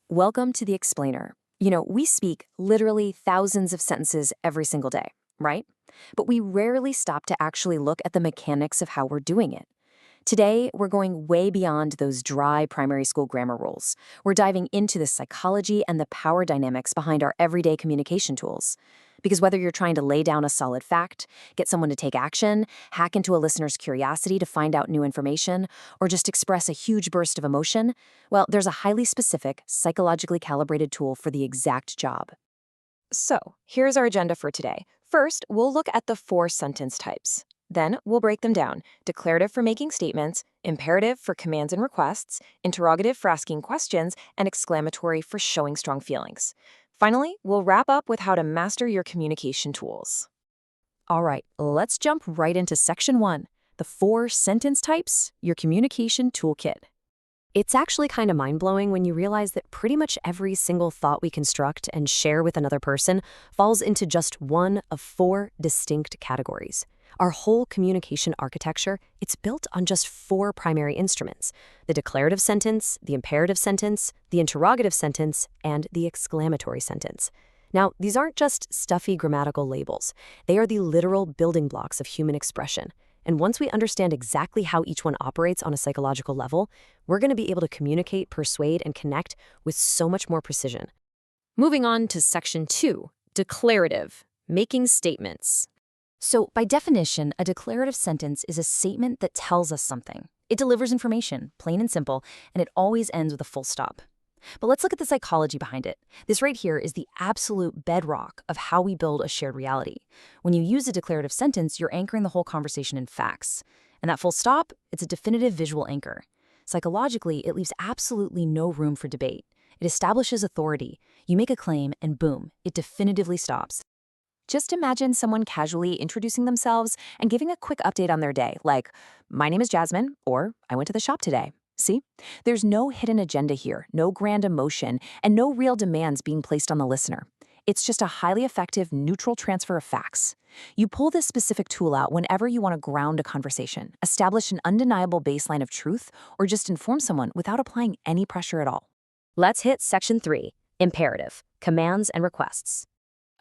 Welcome to the explainer. We speak literally thousands of sentences every single day, right? But we rarely stop to actually look at the mechanics of how we're doing it. Today, we're going way beyond those dry primary school grammar rules. We're diving into the psychology and the power dynamics behind our everyday communication tools. Because whether you're trying to lay down a solid fact, get someone to take action, hack into a listener's curiosity to find out new information, or just express a huge burst of emotion, well, there's a highly specific, psychologically calibrated tool for the exact job. So, here's our agenda for today. First, we'll look at the 4 sentence types. Then, we'll break them down. Declarative for making statements, imperative for commands and requests, interrogative for asking questions, and exclamatory for showing strong feelings. Finally, we'll wrap up with how to master your communication tools. All right, let's jump right into section 1, the 4 sentence types, your communication toolkit. It's actually kind of mind-blowing when you realize that pretty much every single thought we construct and share with another person falls into just one of 4 distinct categories. Our whole communication architecture, it's built on just 4 primary instruments: the declarative sentence, the imperative sentence, the interrogative sentence, and the exclamatory sentence. Now, these aren't just stuffy grammatical labels. They are the literal building blocks of human expression. And once we understand exactly how each one operates on a psychological level, we're going to be able to communicate, persuade, and connect with so much more precision. Moving on to section 2, declarative, making statements. So, by definition, a declarative sentence is a statement that tells us something. It delivers information, plain and simple, and it always ends with a full stop. But let's look at the psychology behind it. This right here is the absolute bedrock of how we build a shared reality. When you use a declarative sentence, you're anchoring the whole conversation in facts. And that full stop, it's a definitive visual anchor. Psychologically, it leaves absolutely no room for debate. It establishes authority. You make a claim, and boom, it definitively stops. Just imagine someone casually introducing themselves and giving a quick update on their day, like, "My name is Jasmine," or "I went to the shop today." See? There's no hidden agenda here, no grand emotion, and no real demands being placed on the listener. It's just a highly effective, neutral transfer of facts. You pull this specific tool out whenever you want to ground a conversation, establish an undeniable baseline of truth, or just inform someone without applying any pressure at all. Let's hit section 3, imperative, commands and requests.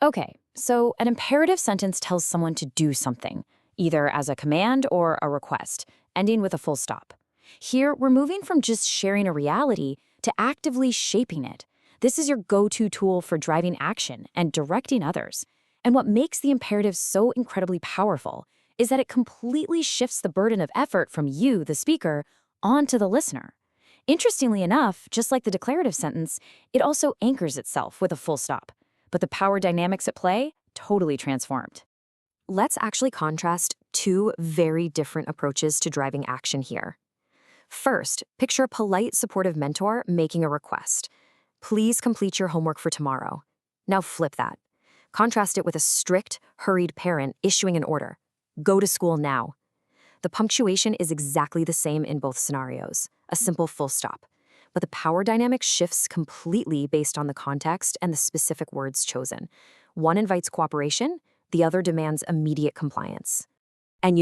Okay, so an imperative sentence tells someone to do something, either as a command or a request, ending with a full stop. Here, we're moving from just sharing a reality to actively shaping it. This is your go-to tool for driving action and directing others. And what makes the imperative so incredibly powerful is that it completely shifts the burden of effort from you, the speaker, onto the listener. Interestingly enough, just like the declarative sentence, it also anchors itself with a full stop. But the power dynamics at play, totally transformed. Let's actually contrast 2 very different approaches to driving action here. First, picture a polite, supportive mentor making a request. "Please complete your homework for tomorrow." Now flip that. Contrast it with a strict, hurried parent issuing an order. "Go to school now." The punctuation is exactly the same in both scenarios, a simple full stop. But the power dynamic shifts completely based on the context and the specific words chosen. One invites cooperation, the other demands immediate compliance. And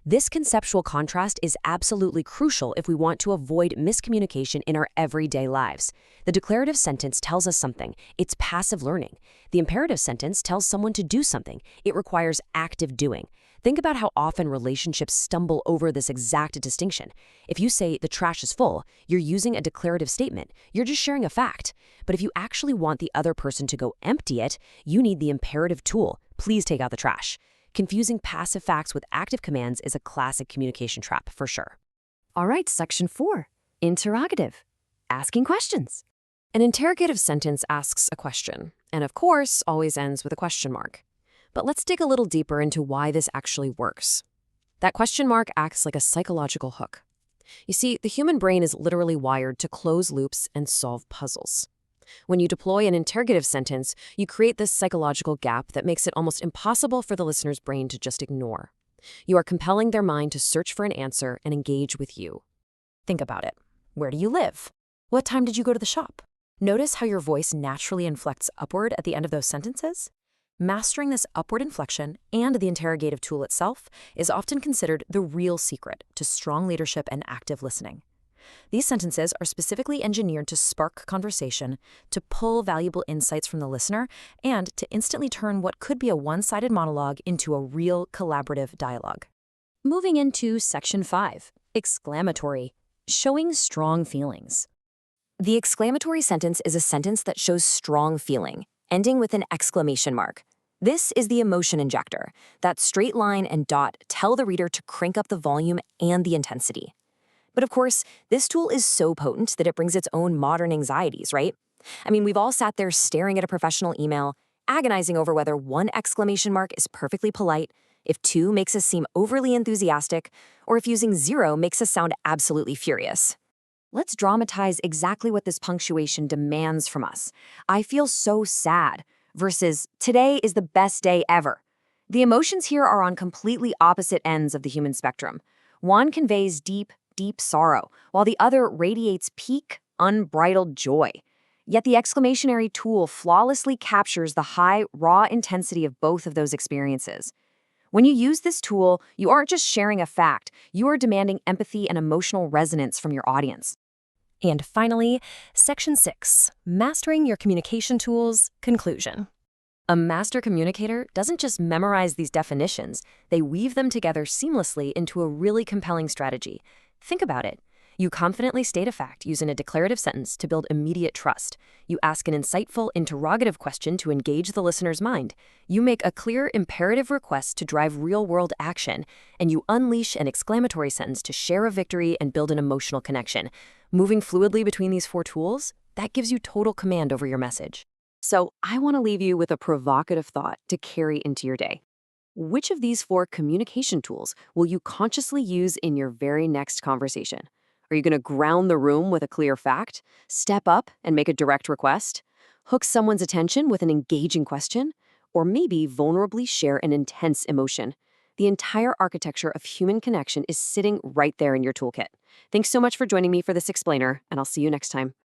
this conceptual contrast is absolutely crucial if we want to avoid miscommunication in our everyday lives. The declarative sentence tells us something. It's passive learning. The imperative sentence tells someone to do something. It requires active doing. Think about how often relationships stumble over this exact distinction. If you say the trash is full, you're using a declarative statement. You're just sharing a fact. But if you actually want the other person to go empty it, you need the imperative tool. Please take out the trash. Confusing passive facts with active commands is a classic communication trap for sure. All right, section 4, interrogative, asking questions. An interrogative sentence asks a question, and of course, always ends with a question mark. But let's dig a little deeper into why this actually works. That question mark acts like a psychological hook. You see, the human brain is literally wired to close loops and solve puzzles. When you deploy an interrogative sentence, you create this psychological gap that makes it almost impossible for the listener's brain to just ignore. You are compelling their mind to search for an answer and engage with you. Think about it. Where do you live? What time did you go to the shop? Notice how your voice naturally inflects upward at the end of those sentences? Mastering this upward inflection and the interrogative tool itself is often considered the real secret to strong leadership and active listening. These sentences are specifically engineered to spark conversation, to pull valuable insights from the listener, and to instantly turn what could be a one-sided monologue into a real collaborative dialogue. Moving into Section 5, Exclamatory, showing strong feelings. The exclamatory sentence is a sentence that shows strong feeling, ending with an exclamation mark. This is the emotion injector. That straight line and dot tell the reader to crank up the volume and the intensity. But of course, this tool is so potent that it brings its own modern anxieties, right? I mean, we've all sat there staring at a professional email, agonizing over whether one exclamation mark is perfectly polite, if two makes us seem overly enthusiastic, or if using zero makes us sound absolutely furious. Let's dramatize exactly what this punctuation demands from us. I feel so sad versus today is the best day ever. The emotions here are on completely opposite ends of the human spectrum. One conveys deep, deep sorrow, while the other radiates peak, unbridled joy. Yet the exclamationary tool flawlessly captures the high, raw intensity of both of those experiences. When you use this tool, you aren't just sharing a fact, you are demanding empathy and emotional resonance from your audience. And finally, Section 6, Mastering Your Communication Tools, Conclusion. A master communicator doesn't just memorize these definitions, they weave them together seamlessly into a really compelling strategy. Think about it. You confidently state a fact using a declarative sentence to build immediate trust. You ask an insightful, interrogative question to engage the listener's mind. You make a clear, imperative request to drive real-world action. And you unleash an exclamatory sentence to share a victory and build an emotional connection. Moving fluidly between these four tools, that gives you total command over your message. So I want to leave you with a provocative thought to carry into your day. Which of these four communication tools will you consciously use in your very next conversation? Are you going to ground the room with a clear fact, step up and make a direct request, hook someone's attention with an engaging question, or maybe vulnerably share an intense emotion? The entire architecture of human connection is sitting right there in your toolkit. Thanks so much for joining me for this explainer, and I'll see you next time.